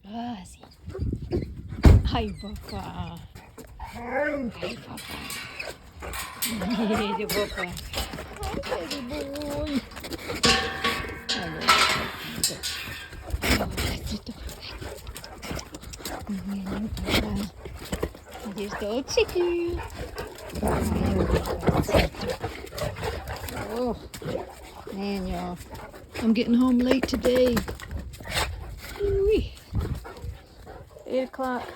Ozzy. Hi, Papa. Hi, Papa. Hey, Papa. Hi, baby boy. Hello. Papa. Here's the old chicken. Oh, man, y'all. I'm getting home late today. Woo-wee. 8 o'clock.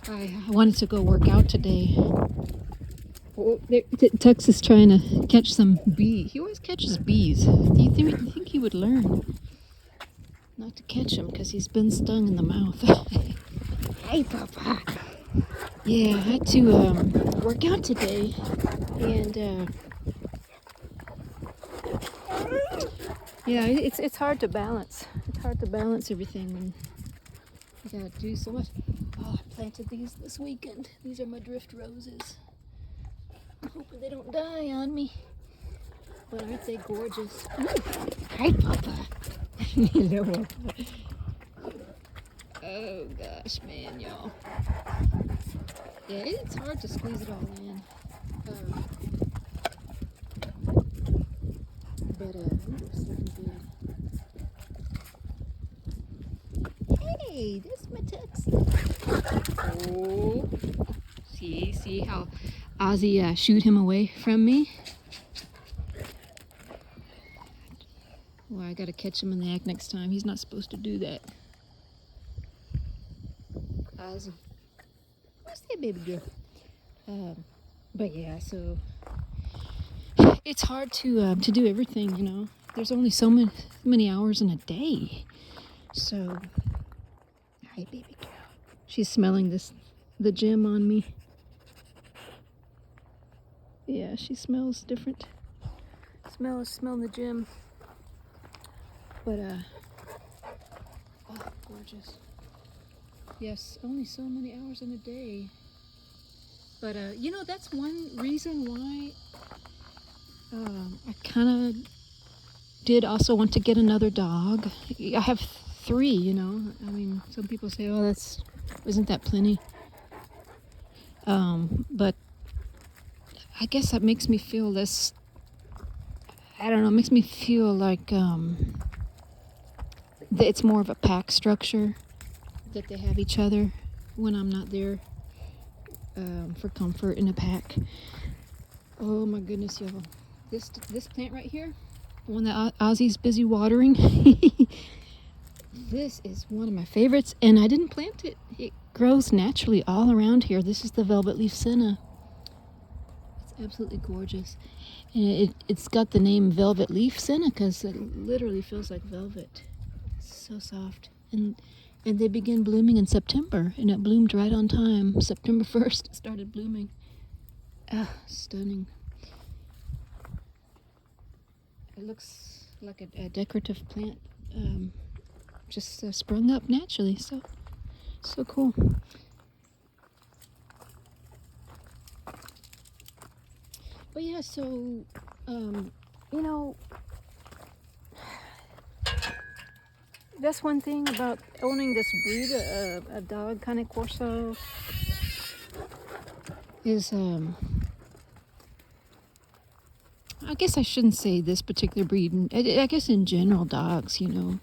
I wanted to go work out today. Oh, Tux is trying to catch some bees. He always catches bees. Do you think he would learn not to catch them because he's been stung in the mouth? Hey, Papa. Yeah, I had to work out today, and yeah, it's hard to balance. It's hard to balance everything when you gotta do so much. Oh, I planted these this weekend. These are my drift roses. I'm hoping they don't die on me. But aren't they gorgeous? Ooh. Hi, Papa. Hello, Papa. Oh gosh, man, y'all. Yeah, it's hard to squeeze it all in. But ooh, it's looking good. Hey, that's my Tux. Oh, see how Ozzy shooed him away from me? Well, I gotta catch him in the act next time. He's not supposed to do that. Ozzy. Where's that baby girl? But yeah, so it's hard to do everything, you know. There's only so many hours in a day. So, hi, baby girl. She's smelling the gym on me. Yeah, she smells different. Smell the gym. But oh, gorgeous. Yes, only so many hours in a day. But you know, that's one reason why I kind of did also want to get another dog. I have 3, you know. I mean, some people say, "Oh, isn't that plenty?" But I guess that makes me feel less. I don't know. It makes me feel like it's more of a pack structure, that they have each other when I'm not there for comfort in a pack. Oh my goodness, y'all! This plant right here, the one that Ozzy's busy watering. This is one of my favorites, and I didn't plant it. It grows naturally all around here. This is the velvet leaf senna. It's absolutely gorgeous. And it's got the name velvet leaf senna because it literally feels like velvet. It's so soft. And they begin blooming in September, and it bloomed right on time. September 1st, it started blooming. Ah, stunning. It looks like a decorative plant. Just sprung up naturally, so cool. But yeah, so you know, that's one thing about owning this breed, a dog kind of CORSO, is I guess I shouldn't say this particular breed. I guess in general, dogs, you know.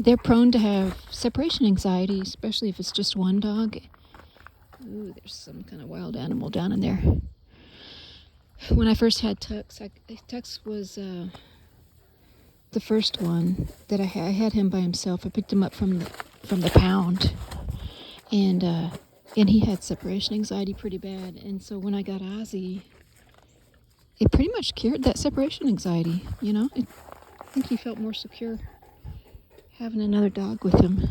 They're prone to have separation anxiety, especially if it's just one dog. Ooh, there's some kind of wild animal down in there. When I first had Tux, Tux was the first one that I had him by himself. I picked him up from the pound, and he had separation anxiety pretty bad. And so when I got Ozzy, it pretty much cured that separation anxiety. You know, I think he felt more secure having another dog with him.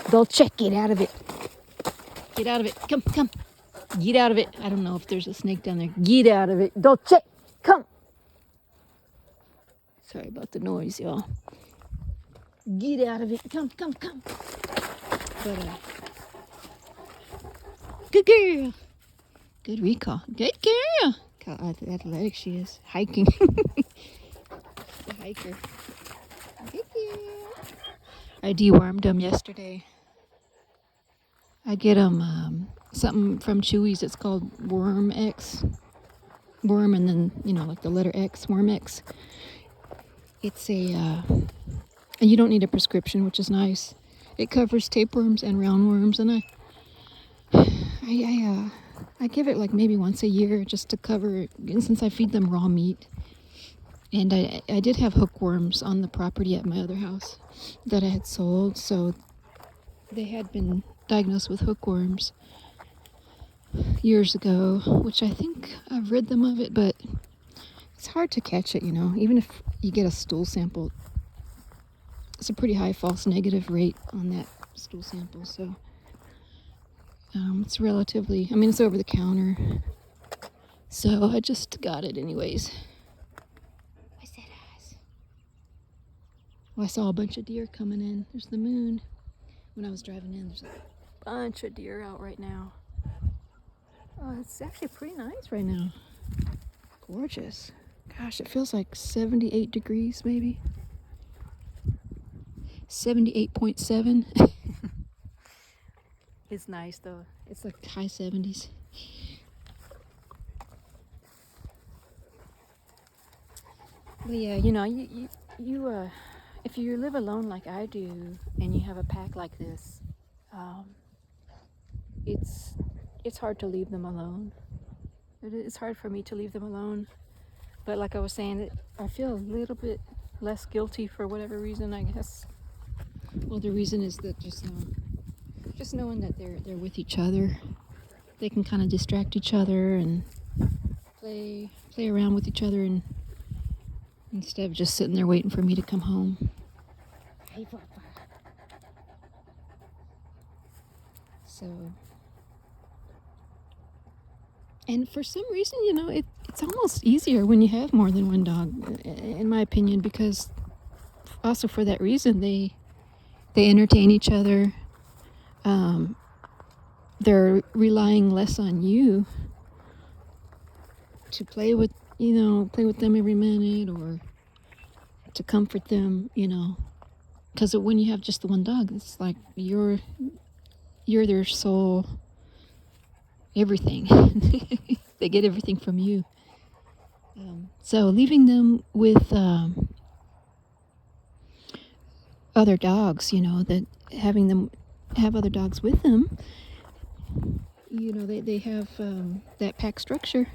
Dolce, get out of it. Get out of it. Come. Get out of it. I don't know if there's a snake down there. Get out of it. Dolce, come. Sorry about the noise, y'all. Get out of it. Come. But, good girl. Good recall. Good girl. How athletic she is. Hiking. The hiker. Good girl. I dewormed them yesterday. I get them something from Chewy's. It's called Worm X. Worm and then, like the letter X, Worm X. It's and you don't need a prescription, which is nice. It covers tapeworms and roundworms, and I give it like maybe once a year just to cover it, since I feed them raw meat. And I did have hookworms on the property at my other house that I had sold, so they had been diagnosed with hookworms years ago, which I think I've rid them of it, but it's hard to catch it, even if you get a stool sample. It's a pretty high false negative rate on that stool sample, so it's relatively, it's over the counter, so I just got it anyways. What's that ass? Well, I saw a bunch of deer coming in. There's the moon. When I was driving in, there's a bunch of deer out right now. Oh, it's actually pretty nice right now. Gorgeous. Gosh, it feels like 78 degrees maybe. 78.7. It's nice though. It's like high 70s. But yeah, you if you live alone like I do, and you have a pack like this, it's hard to leave them alone. It's hard for me to leave them alone. But like I was saying, I feel a little bit less guilty for whatever reason, I guess. Well, the reason is that just knowing that they're with each other, they can kind of distract each other and play around with each other, and instead of just sitting there waiting for me to come home. So, and for some reason, it's almost easier when you have more than one dog, in my opinion, because also for that reason, they entertain each other. They're relying less on you to play with them every minute, or to comfort them, because when you have just the one dog, it's like you're their sole everything. They get everything from you. So leaving them with other dogs, that having them have other dogs with them, they have that pack structure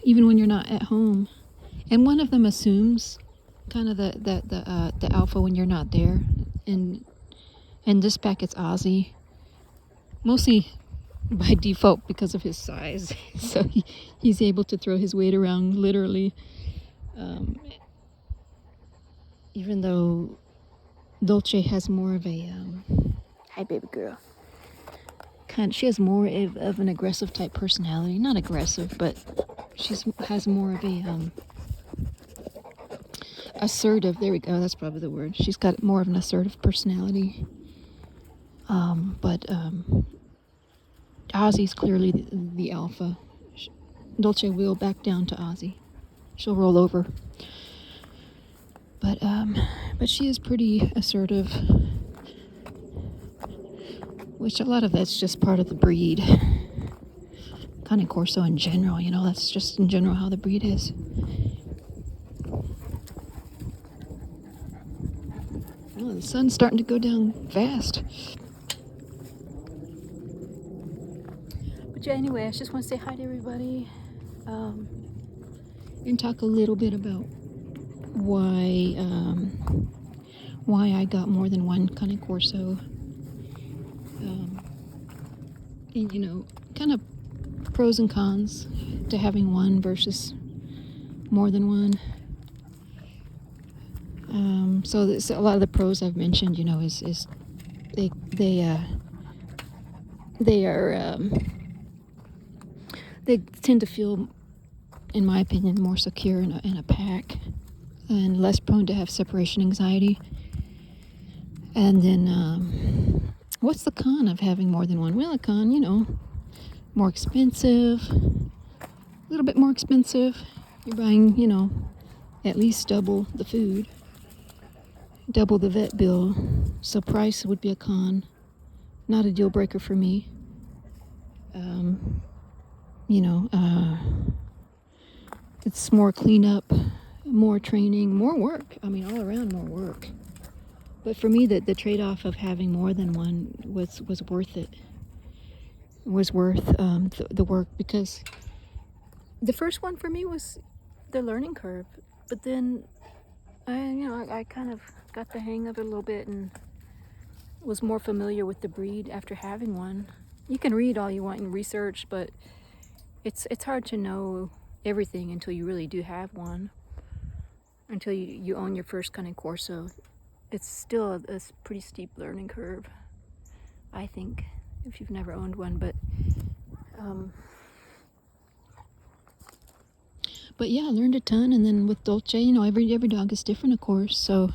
even when you're not at home, and one of them assumes kind of the alpha when you're not there, and this pack it's Ozzy, mostly by default because of his size. So he's able to throw his weight around literally, even though Dolce has more of a hi baby girl, she has more of an aggressive type personality. Not aggressive, but has more of a assertive, there we go, that's probably the word. She's got more of an assertive personality, but Ozzy's clearly the alpha. Dolce will back down to Ozzy. She'll roll over. But she is pretty assertive, which a lot of that's just part of the breed. Kind of CORSO in general, that's just in general how the breed is. Oh, the sun's starting to go down fast. But yeah, anyway, I just want to say hi to everybody, and talk a little bit about why I got more than one kind of CORSO, and kind of pros and cons to having one versus more than one. So a lot of the pros I've mentioned, is they tend to feel, in my opinion, more secure in a pack, and less prone to have separation anxiety. And then, what's the con of having more than one? Well, a con, more expensive, a little bit more expensive. You're buying, at least double the food. double the vet bill, so price would be a con. Not a deal breaker for me. You know, it's more cleanup, more training, more work. I mean, all around more work. But for me, the trade-off of having more than one was worth it. Was worth the work, because the first one for me was the learning curve. But then, I kind of got the hang of it a little bit and was more familiar with the breed after having one. You can read all you want and research, but it's hard to know everything until you really do have one. Until you own your first kind of Corso. It's still a pretty steep learning curve, I think, if you've never owned one. But yeah, I learned a ton. And then with Dolce, you know, every dog is different, of course. So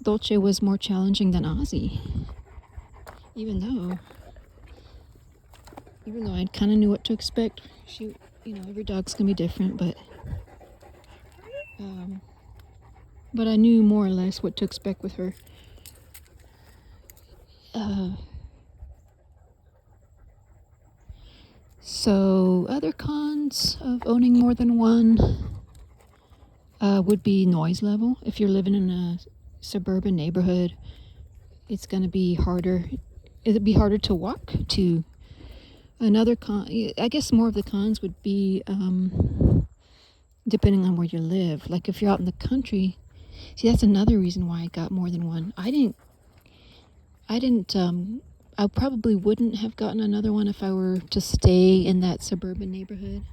Dolce was more challenging than Ozzy, even though I kind of knew what to expect. She, you know, every dog's gonna be different, but I knew more or less what to expect with her. So other cons of owning more than one would be noise level. If you're living in a suburban neighborhood, it's going to be harder. It'd be harder to walk to. Another con, I guess more of the cons would be depending on where you live. Like if you're out in the country, see, that's another reason why I got more than one. I probably wouldn't have gotten another one if I were to stay in that suburban neighborhood,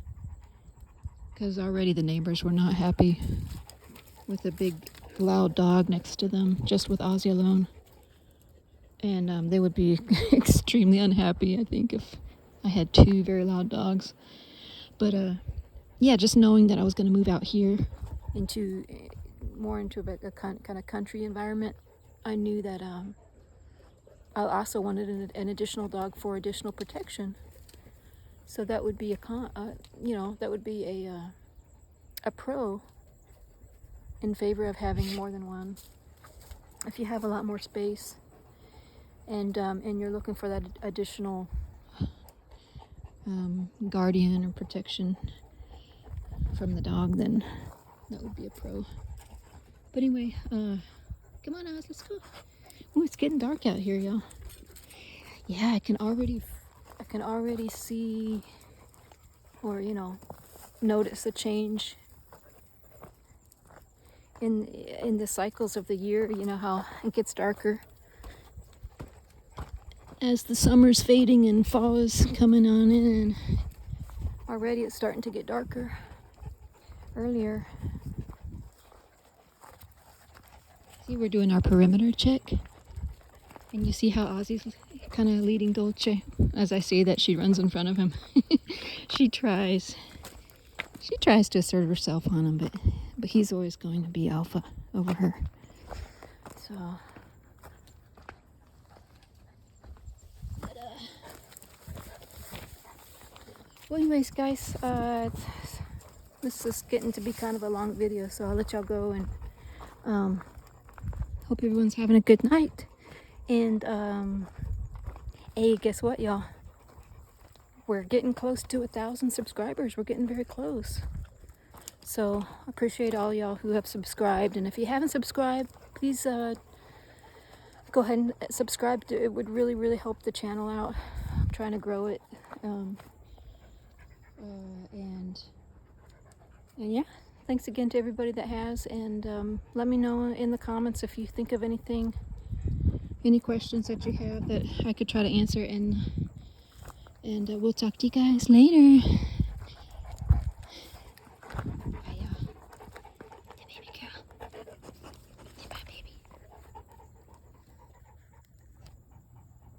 because already the neighbors were not happy with a big loud dog next to them, just with Ozzy alone. And they would be extremely unhappy, I think, if I had two very loud dogs. But yeah, just knowing that I was going to move out here into a kind of country environment, I knew that I also wanted an additional dog for additional protection. So that would be that would be a pro in favor of having more than one. If you have a lot more space and you're looking for that additional guardian or protection from the dog, then that would be a pro. But anyway, come on, Oz, let's go. Ooh, it's getting dark out here, y'all. Yeah, I can already see, or notice a change in the cycles of the year. You know how it gets darker as the summer's fading and fall is coming on in. Already it's starting to get darker earlier. See, we're doing our perimeter check. And you see how Ozzy's kind of leading Dolce. As I say that, she runs in front of him. She tries to assert herself on him, but he's always going to be alpha over her. So, well, anyways, guys, this is getting to be kind of a long video, so I'll let y'all go, and hope everyone's having a good night. And hey, guess what, y'all? We're getting close to 1,000 subscribers. We're getting very close. So I appreciate all y'all who have subscribed. And if you haven't subscribed, please go ahead and subscribe. It would really, really help the channel out. I'm trying to grow it. And yeah, thanks again to everybody that has. And let me know in the comments if you think of anything, any questions that you have that I could try to answer. And we'll talk to you guys later.